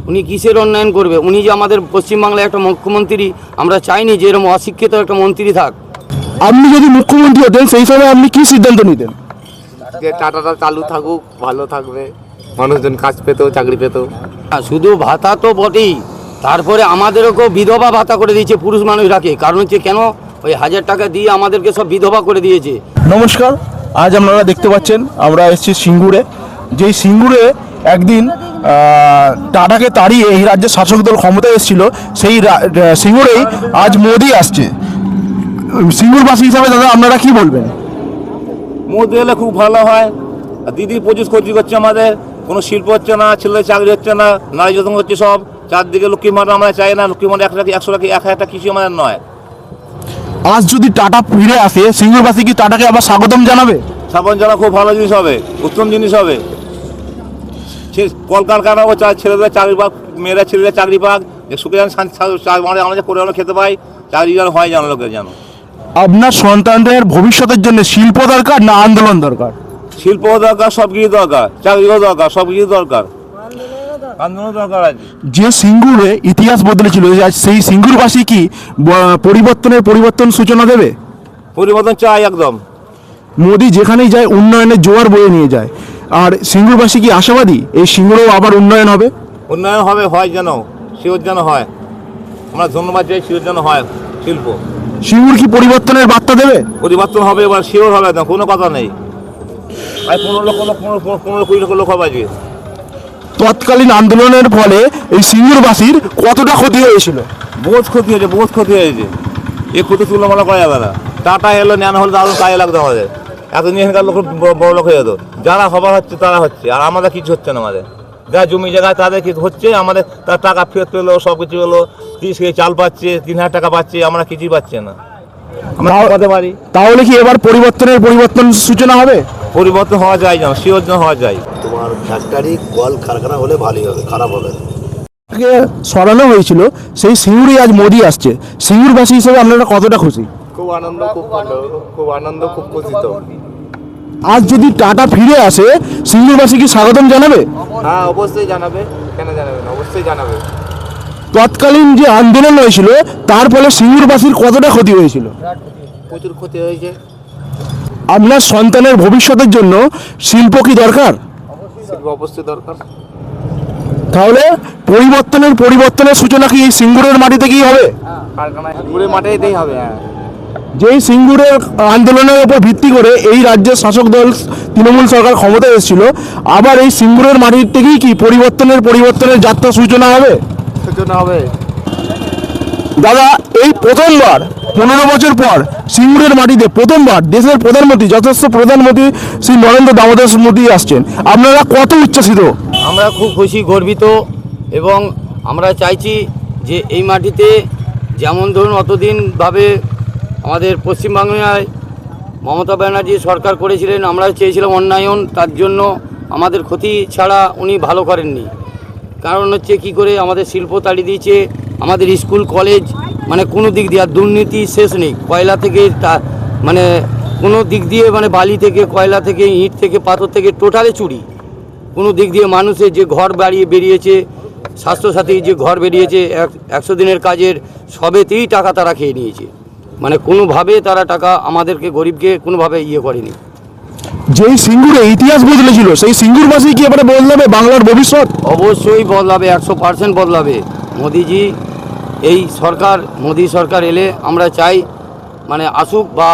উনি কিসের উন্নয়ন করবে? উনি যে আমাদের পশ্চিমবাংলায় একটা মুখ্যমন্ত্রী, আমরা চাইনি যে এরকম অশিক্ষিত একটা মন্ত্রী থাক। আপনি যদি মুখ্যমন্ত্রী হতেন সেই সময় আপনি কি সিদ্ধান্ত নিতেন? যে টাটাটা চালু থাকুক, ভালো থাকবে, মানুষজন কাজ পেত, চাকরি পেত। শুধু ভাতা তো বটেই, তারপরে আমাদেরকেও বিধবা ভাতা করে দিয়েছে পুরুষ মানুষরাকে। কারণ হচ্ছে কেন, ওই 1000 টাকা দিয়ে আমাদেরকে সব বিধবা করে দিয়েছে। নমস্কার, আজ আপনারা দেখতে পাচ্ছেন আমরা এসেছি সিঙ্গুরে। যেই সিঙ্গুরে একদিন টাটাকে তাড়িয়ে এই রাজ্যের শাসক দল ক্ষমতায় এসেছিল, সেই সিঙ্গুরেই আজ মোদি আসছে। সিঙ্গুরবাসী হিসাবে দাদা আপনারা কি বলবেন? মোদি এলে খুব ভালো হয়। দিদি প্রচুর ক্ষতি করছে, আমাদের কোনো শিল্প হচ্ছে না, ছেলেদের চাকরি হচ্ছে না, নারী যত্ন হচ্ছে সব। চারদিকে লক্ষ্মী ভাণ্ডার আমরা চাই না, লক্ষ্মী ভাণ্ডার 100 টাকা 1 হাজার টাকা কিছু আমাদের নয়। আজ যদি টাটা ফিরে আসে, সিঙ্গুরবাসী কি টাটাকে আবার স্বাগতম জানাবে? স্থাপন জানা খুব ভালো জিনিস হবে, উত্তম জিনিস হবে। সে কলকারখানা ও ছেলেদের চাকরি পাক, মেয়েরা ছেলেদের চাকরি পাক, যে সুখে যেন আমরা যে করে আমরা খেতে পাই, চাকরি যেন হয় যেন লোকের যেন। আপনার সন্তানদের ভবিষ্যতের জন্য শিল্প দরকার না আন্দোলন দরকার? শিল্পও দরকার, সব কিছু দরকার, চাকরিও দরকার, সব কিছু দরকার, আন্দোলন দরকার আছে। যে সিঙ্গুরে ইতিহাস বদলেছিল, সেই সিঙ্গুরবাসী কি পরিবর্তন সূচনা দেবে? পরিবর্তন চাই একদম। মোদি যেখানেই যায় উন্নয়নের জোয়ার বয়ে নিয়ে যায়। আর সিঙ্গুরবাসী কি আশাবাদী এই সিঙ্গুরেও আবার উন্নয়ন হবে? উন্নয়ন হবে, হয় যেন, শিওর যেন হয়। আমরা ধন্যবাদ চাই, শিওর যেন হয় শিল্প। সিঙ্গুর কি পরিবর্তনের বার্তা দেবে? পরিবর্তন হবে, এবার শিওর হবে, একদম কোনো কথা নেই। প্রায় 15-20 লক্ষ লোক হবে আজকে। তৎকালীন আন্দোলনের ফলে এই সিঙ্গুরবাসীর কতটা ক্ষতি হয়েছিল? বহুত ক্ষতি হয়েছে, বহুত ক্ষতি হয়েছে। এই ক্ষতি তুলনামূলক করা যাবে না। টাটা এলো, নেন হলে দারুণ কাজে লাগতো আমাদের। এতদিন এখানকার লোক বড় লোক হয়ে যেত। যারা হবার হচ্ছে তারা হচ্ছে, আর আমাদের কিছু হচ্ছে না। আমাদের যা জমি জায়গায় তাদের কিছু হচ্ছে, আমাদের তার টাকা ফেরত পেলো, সব কিছু হলো। 30 কেজি চাল পাচ্ছে, 3000 টাকা পাচ্ছে, আমরা কিছুই পাচ্ছি না। আমরা পাতে পারি। তাহলে কি এবার পরিবর্তন সূচনা হবে? পরিবর্তন হওয়া যায় যেন, শিওর যেন হওয়া যায়। তোমার ফ্যাক্টরি কল কারখানা হলে ভালোই হবে, খারাপ হবে না। সরানো হয়েছিল, সেই সিঙ্গুরে আজ মোদি আসছে। সিঙ্গুরবাসী হিসেবে আপনারা কতটা খুশি? খুব আনন্দ, খুব ভালো, খুব আনন্দ, খুব খুশিত। আজ যদি টাটা ফিরে আসে, সিঙ্গুরবাসী কি স্বাগতম জানাবে? হ্যাঁ, অবশ্যই জানাবে। কেন জানাবে না? অবশ্যই জানাবে। তৎকালীন যে আন্দোলন হয়েছিল তার ফলে সিঙ্গুরবাসীর কতটা ক্ষতি হয়েছিল? প্রচুর ক্ষতি হয়েছে। আপনার সন্তানের ভবিষ্যতের জন্য শিল্প কি দরকার? শিল্প অবশ্যই দরকার। তাহলে পরিবর্তনের সূচনা কি এই সিঙ্গুরের মাটিতে কি হবে? কারখানায় পুরো মাঠেই হবে। হ্যাঁ, যেই সিঙ্গুরের আন্দোলনের উপর ভিত্তি করে এই রাজ্যের শাসক দল তৃণমূল সরকার ক্ষমতায় এসেছিল, আবার এই সিঙ্গুরের মাটির থেকেই কি পরিবর্তনের যাত্রা সূচনা হবে? সূচনা হবে। দাদা, এই প্রথমবার 15 বছর পর সিঙ্গুরের মাটিতে প্রথমবার দেশের প্রধানমন্ত্রী, যথেষ্ট প্রধানমন্ত্রী শ্রী নরেন্দ্র দামোদর মোদী আসছেন। আপনারা কত উচ্ছ্বসিত? আমরা খুব খুশি, গর্বিত, এবং আমরা চাইছি যে এই মাটিতে যেমন ধরুন অতদিনভাবে আমাদের পশ্চিমবাংলায় মমতা ব্যানার্জি সরকার করেছিলেন, আমরা চেয়েছিলাম উন্নয়ন, তার জন্য আমাদের ক্ষতি ছাড়া উনি ভালো করেননি। কারণ হচ্ছে কি করে আমাদের শিল্প তাড়িয়ে দিয়েছে, আমাদের স্কুল কলেজ, মানে কোনো দিক দিয়ে আর দুর্নীতি শেষ নেই। কয়লা থেকে মানে কোনো দিক দিয়ে, মানে বালি থেকে, কয়লা থেকে, ইট থেকে, পাথর থেকে টোটালে চুরি। কোনো দিক দিয়ে মানুষের যে ঘর বেরিয়েছে, স্বাস্থ্যসাথী যে ঘর বেরিয়েছে, 100 দিনের কাজের সবেতেই টাকা তারা খেয়ে নিয়েছে। মানে কোনোভাবে তারা টাকা আমাদেরকে, গরিবকে কোনোভাবে ইয়ে করেনি। যেই সিঙ্গুরে ইতিহাস বদলেছিল, সেই সিঙ্গুরবাসী কি এবারে বদলাবে বাংলার ভবিষ্যৎ? অবশ্যই বদলাবে, 100% বদলাবে। মোদিজি, এই সরকার, মোদি সরকার এলে আমরা চাই মানে আসুক, বা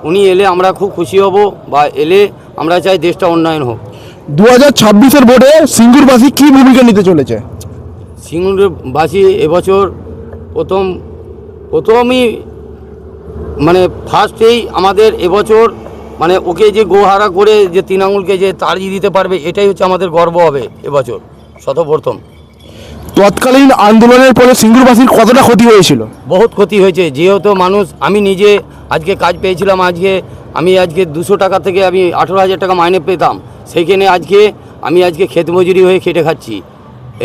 উনি এলে আমরা খুব খুশি হব, বা এলে আমরা চাই দেশটা উন্নয়ন হোক। 2026-এর ভোটে সিঙ্গুরবাসী কি ভূমিকা নিতে চলেছে? সিঙ্গুরবাসী এবছর প্রথমই মানে ফার্স্টেই আমাদের এবছর মানে ওকে যে গোহারা করে যে তৃণমূলকে যে তাড়িয়ে দিতে পারবে, এটাই হচ্ছে আমাদের গর্ব হবে এবছর প্রথম। তৎকালীন আন্দোলনের পরে সিঙ্গুরবাসীর কতটা ক্ষতি হয়েছিল? বহুত ক্ষতি হয়েছে। যেহেতু মানুষ, আমি নিজে আজকে কাজ পেয়েছিলাম, আমি আজকে 200 টাকা থেকে আমি 18,000 টাকা মাইনে পেতাম। সেইখানে আমি আজকে ক্ষেত মজুরি হয়ে খেটে খাচ্ছি।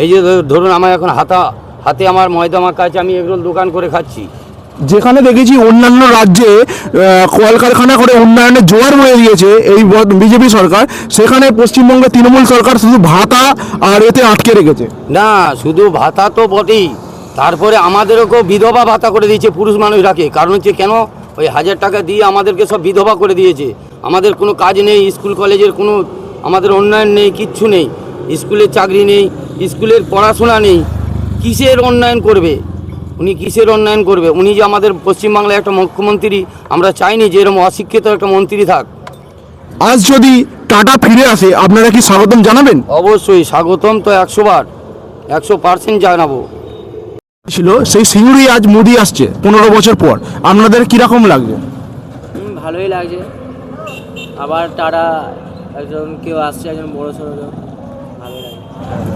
এই যে ধরুন আমার এখন হাতে আমার ময়দা মাখা আছে, আমি এগুলো দোকান করে খাচ্ছি। যেখানে দেখেছি অন্যান্য রাজ্যে কলকারখানা করে উন্নয়নের জোয়ার বয়ে দিয়েছে এই বিজেপি সরকার, সেখানে পশ্চিমবঙ্গের তৃণমূল সরকার শুধু ভাতা আর এতে আটকে রেখেছে। না, শুধু ভাতা তো বটেই, তারপরে আমাদেরকেও বিধবা ভাতা করে দিয়েছে পুরুষ মানুষরাকে। কারণ হচ্ছে কেন, ওই 1000 টাকা দিয়ে আমাদেরকে সব বিধবা করে দিয়েছে। আমাদের কোনো কাজ নেই, স্কুল কলেজের কোনো আমাদের উন্নয়ন নেই, কিচ্ছু নেই। স্কুলের চাকরি নেই, স্কুলের পড়াশোনা নেই। কিসের উন্নয়ন করবে উনি, কিসের উন্নয়ন করবে উনি? যে আমাদের পশ্চিমবাংলায় একটা মুখ্যমন্ত্রী, আমরা চাইনি যে এরকম অশিক্ষিত একটা মন্ত্রী থাক। আজ যদি টাটা ফিরে আসে আপনারা কি স্বাগতম জানাবেন? অবশ্যই স্বাগতম, তো 100% জানাবো। ছিল সেই সিঙ্গুরি আজ মোদি আসছে 15 বছর পর, আপনাদের কিরকম লাগছে? ভালোই লাগছে। আবার তারা একজন কেউ আসছে, একজন বড় সড়ো লোক, ভালোই লাগে।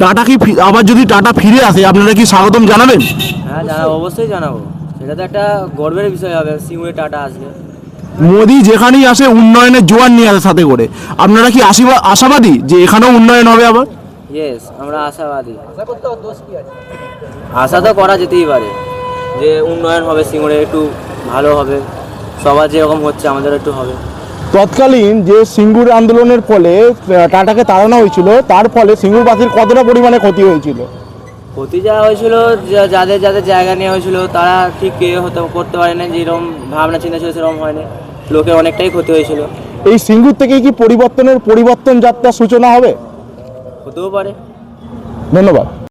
টাটা কি আবার যদি টাটা ফিরে আসে আপনারা কি স্বাগতম জানাবেন? হ্যাঁ জানাবো, অবশ্যই জানাবো। সেটা তো একটা গর্বের বিষয় হবে, সিঙ্গুরে টাটা আসবে। মোদি যেখানেই আসে উন্নয়নের জোয়ার নিয়ে আসে সাথে করে, আপনারা কি আশাবাদী যে এখানেও উন্নয়ন হবে আবার? ইয়েস, আমরা আশাবাদী। আশা তো করা যেতেই পারে যে উন্নয়ন হবে, সিঙ্গুরে একটু ভালো হবে, সবার যেরকম হচ্ছে আমাদের একটু হবে। তৎকালীন যে সিঙ্গুর আন্দোলনের ফলে টাটাকে তাড়ানো হয়েছিল, তার ফলে সিঙ্গুরবাসীর কতটা পরিমাণে ক্ষতি হয়েছিল? ক্ষতি যা হয়েছিল, যাদের যাদের জায়গা নেওয়া হয়েছিল তারা ঠিক করতে পারে না, যেরকম ভাবনা চিন্তা ছিল সেরকম হয়নি, লোকের অনেকটাই ক্ষতি হয়েছিল। এই সিঙ্গুর থেকেই কি পরিবর্তন যাত্রার সূচনা হবে? হতেও পারে। ধন্যবাদ।